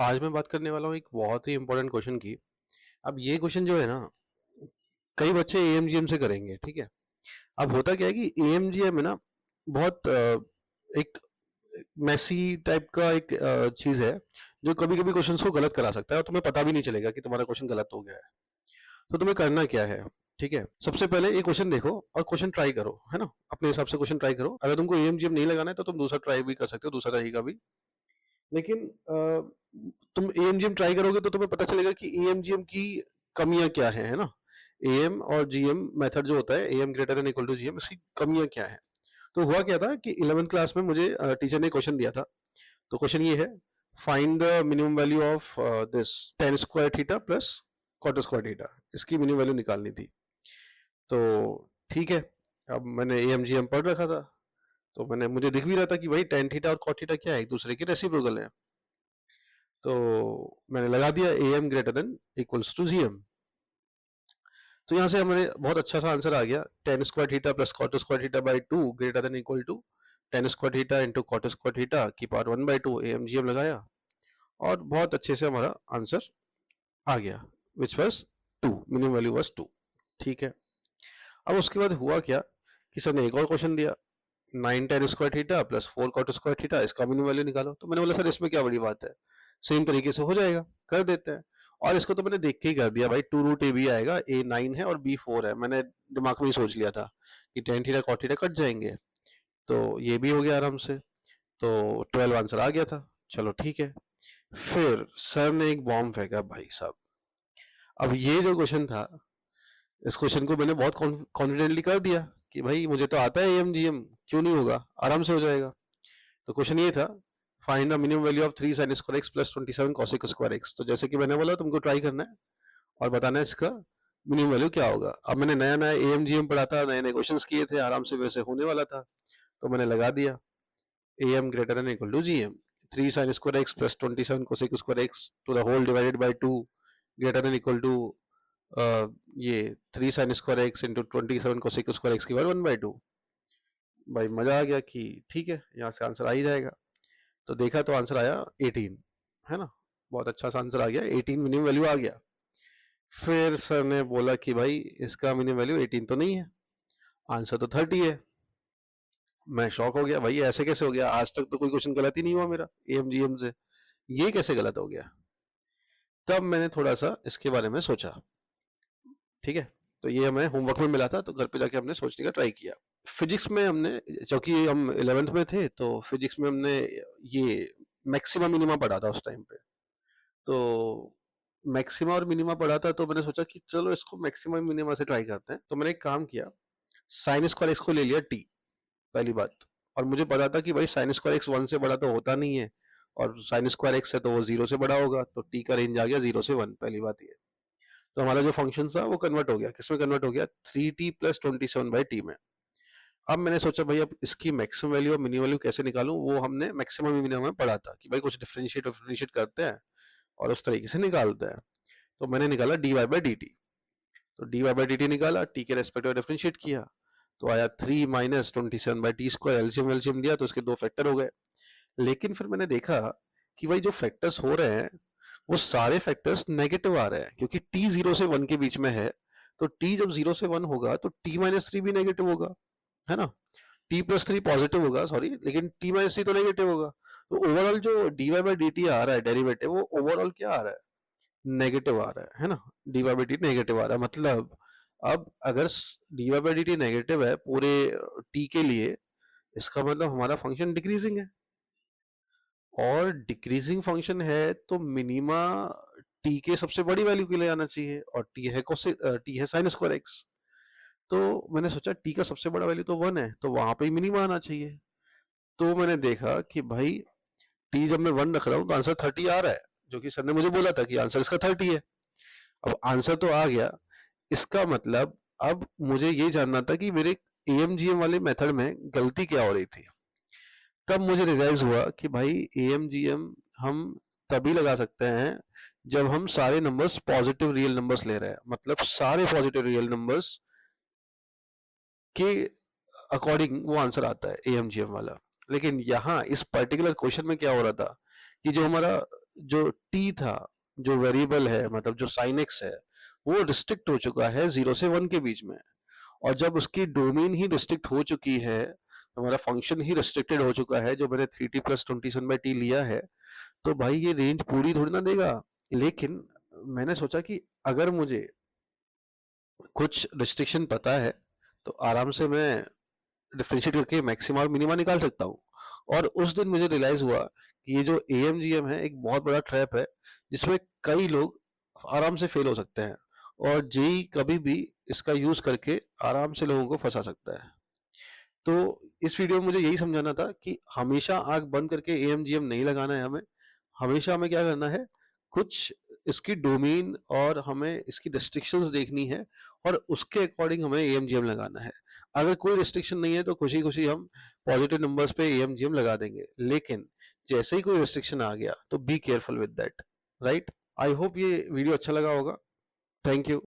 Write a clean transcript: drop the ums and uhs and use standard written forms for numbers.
आज मैं बात करने वाला हूँ एक बहुत ही इम्पोर्टेंट क्वेश्चन की। अब ये क्वेश्चन जो है ना, कई बच्चे एएमजीएम से करेंगे, ठीक है? अब होता क्या है कि एएमजीएम है ना, बहुत एक मेसी टाइप का एक चीज़ है, जो कभी-कभी क्वेश्चंस को गलत करा सकता है और तुम्हें पता भी नहीं चलेगा कि तुम्हारा क्वेश्चन गलत हो गया है। तो तुम्हें करना क्या है, ठीक है? सबसे पहले ये क्वेश्चन देखो और क्वेश्चन ट्राई करो, है ना? अपने हिसाब से क्वेश्चन ट्राई करो। अगर तुमको एएमजीएम नहीं लगाना है तो तुम दूसरा ट्राई भी कर सकते हो, दूसरा तरीका भी। लेकिन तुम एएमजीएम ट्राई करोगे तो तुम्हें पता चलेगा कि एएमजीएम की कमियां क्या है ना? एएम और जीएम मेथड जो होता है, AM greater than equal to GM, इसकी कमियां क्या है? तो हुआ क्या था कि 11th क्लास में मुझे टीचर ने क्वेश्चन दिया था। तो क्वेश्चन ये है, find the minimum value of this tan square theta plus cot square theta. इसकी मिनिमम वैल्यू निकालनी थी। तो ठीक है, अब मैंने एएमजीएम पढ़ रखा था, तो मुझे दिख भी रहा था कि भाई टेन थीटा और कॉट थीटा क्या है, एक दूसरे के रेसिप्रोकल है। तो मैंने लगा दिया A M greater than equals to G M. तो यहाँ से हमारे बहुत अच्छा सा आंसर आ गया, tan square theta plus cot square theta by two greater than equal to tan square theta into cot square theta की power one by two. A M G M लगाया और बहुत अच्छे से हमारा आंसर आ गया, which was two, minimum value was two. ठीक है, अब उसके बाद हुआ क्या कि सर ने एक और क्वेश्चन दिया, nine tan square theta plus four cot square theta, इसका मिनिमम वैल्यू निकालो। तो मैंने बोला सर इसमें क्या बड़ी बात है, सेम तरीके से हो जाएगा, कर देते हैं। और इसको तो मैंने देख के ही कर दिया भाई, टू रूट ए बी आएगा, ए नाइन है और बी फोर है। मैंने दिमाग में ही सोच लिया था कि tan theta cot theta cut जाएंगे, तो ये भी हो गया आराम से। तो 12 आंसर आ गया था, चलो ठीक है। फिर सर ने एक बॉम्ब फेंका भाई साहब। अब ये जो क्वेश्चन था, इस क्वेश्चन को मैंने बहुत कॉन्फिडेंटली कर दिया कि भाई मुझे तो आता है एएमजीएम, क्यों नहीं होगा, आराम से हो जाएगा। तो क्वेश्चन ये था, find the minimum value of 3 sin square x plus 27 cosec square x. तो जैसे कि मैंने बोला, तुमको ट्राई करना है और बताना है इसका मिनिमम वैल्यू क्या होगा। अब मैंने नया नया एएमजीएम पढ़ा था, नए नए क्वेश्चंस किए थे, आराम से वैसे होने वाला था। तो मैंने लगा दिया A M greater than equal to G M, 3 sin square x plus 27 cosec square x to the whole divided by two greater than equal to ये 3 sin square x into 27 cosec square x की power one by two. भाई मजा आ गया कि ठीक है, यहाँ से आंसर आ ही जाएगा। तो देखा तो आंसर आया 18, है ना? बहुत अच्छा सा आंसर आ गया, 18 मिनिमम वैल्यू आ गया। फिर सर ने बोला कि भाई इसका मिनिमम वैल्यू 18 तो नहीं है, आंसर तो 30 है। मैं शॉक हो गया, भाई ऐसे कैसे हो गया, आज तक तो कोई क्वेश्चन गलत ही नहीं हुआ मेरा एएमजीएम से, ये कैसे गलत हो गया? तब मैंने थोड़ा सा इसके बारे में सोचा, ठीक है? तो ये हमें होमवर्क में मिला था, तो घर पे जाके हमने सोचने का ट्राई किया। फिजिक्स में हमने, क्योंकि हम 11th में थे, तो फिजिक्स में हमने ये मैक्सिमा मिनिमा पढ़ा था उस टाइम पे। तो मैक्सिमा और मिनिमा पढ़ा था, तो मैंने सोचा कि चलो इसको मैक्सिमा मिनिमा से ट्राई करते हैं। तो मैंने एक काम किया, साइन स्क्वायर एक्स को ले लिया टी, पहली बात। और मुझे पता था कि भाई साइन स्क्वायर एक्स वन से बड़ा तो होता नहीं है, और साइन स्क्वायर एक्स है तो वो जीरो से बड़ा होगा, तो टी का रेंज आ गया जीरो से वन, पहली बात ये। तो हमारा जो फंक्शन था वो कन्वर्ट हो गया, किसमें कन्वर्ट हो गया, three T plus 27 by T में। अब मैंने सोचा भाई अब इसकी मैक्सिमम वैल्यू और मिनिमम वैल्यू कैसे निकालूं, वो हमने मैक्सिमम मिनिमम में पढ़ा था कि भाई कुछ डिफरेंशिएट करते हैं और उस तरीके से निकालते हैं। तो मैंने निकाला D Y by D T. तो D Y by D T निकाला, टी के रेस्पेक्ट में डिफरेंशिएट किया, तो आया 3 minus 27 by T square. LCM LCM लिया तो इसके दो फैक्टर हो गए। लेकिन फिर मैंने देखा कि भाई जो फैक्टर्स हो रहे हैं वो सारे फैक्टर्स नेगेटिव आ रहे हैं, क्योंकि टी जीरो से वन के बीच में है। तो टी जब जीरो से वन होगा तो टी माइनस थ्री भी नेगेटिव होगा, है ना? टी प्लस थ्री पॉजिटिव होगा, सॉरी, लेकिन टी माइनस थ्री तो नेगेटिव होगा। तो ओवरऑल जो D Y by D T आ रहा है डेरिवेटिव, वो ओवरऑल क्या आ रहा है, नेगेटिव आ रहा है ना? D Y by D negative आ रहा है, मतलब अब अगर D Y by D T negative है पूरे टी के लिए, इसका मतलब हमारा फंक्शन डिक्रीजिंग है। और डिक्रीजिंग फंक्शन है तो मिनिमा टी के सबसे बड़ी वैल्यू के लिए आना चाहिए, और टी है साइन स्क्वायर एक्स। तो मैंने सोचा टी का सबसे बड़ा वैल्यू तो वन है, तो वहां पे ही मिनिमा आना चाहिए। तो मैंने देखा कि भाई टी जब मैं वन रख रहा हूँ तो आंसर 30 आ रहा है, जो कि सर ने मुझे बोला था कि आंसर इसका 30 है। अब आंसर तो आ गया, इसका मतलब अब मुझे ये जानना था कि मेरे एएमजीएम वाले मेथड में गलती क्या हो रही थी। तब मुझे रियलाइज हुआ कि भाई एएमजीएम हम तभी लगा सकते हैं जब हम सारे नंबर्स पॉजिटिव रियल नंबर्स ले रहे हैं, मतलब सारे पॉजिटिव रियल नंबर्स के अकॉर्डिंग वो आंसर आता है एएमजीएम वाला। लेकिन यहाँ इस पर्टिकुलर क्वेश्चन में क्या हो रहा था कि जो हमारा जो टी था, जो वेरिएबल है, मतलब जो साइन एक्स है, वो रिस्ट्रिक्ट हो चुका है 0 से 1 के बीच में। और जब उसकी डोमेन ही रिस्ट्रिक्ट हो चुकी है, हमारा फंक्शन ही रिस्ट्रिक्टेड हो चुका है, जो मैंने 3t प्लस 27/t लिया है, तो भाई ये रेंज पूरी थोड़ी ना देगा। लेकिन मैंने सोचा कि अगर मुझे कुछ रिस्ट्रिक्शन पता है, तो आराम से मैं डिफरेंशिएट करके मैक्सिमा और मिनिमा निकाल सकता हूँ। और उस दिन मुझे रियलाइज़ हुआ कि ये जो एएमजीएम है एक बहुत बड़ा ट्रैप है, जिसमें कई लोग आराम से फेल हो सकते हैं, और जेईई कभी भी इसका यूज़ करके आराम से लोगों को फंसा सकता है। तो इस वीडियो में मुझे यही समझाना था कि हमेशा आँख बंद करके एएमजीएम नहीं लगाना है हमें। हमेशा हमें क्या करना है, कुछ इसकी डोमेन और हमें इसकी रिस्ट्रिक्शंस देखनी है, और उसके अकॉर्डिंग हमें एएमजीएम लगाना है। अगर कोई रिस्ट्रिक्शन नहीं है तो खुशी-खुशी हम पॉजिटिव नंबर्स पे एएमजीएम लगा देंगे। लेकिन जैसे ही कोई रिस्ट्रिक्शन आ गया तो be careful with that, right? I hope ये वीडियो अच्छा लगा होगा। Thank you.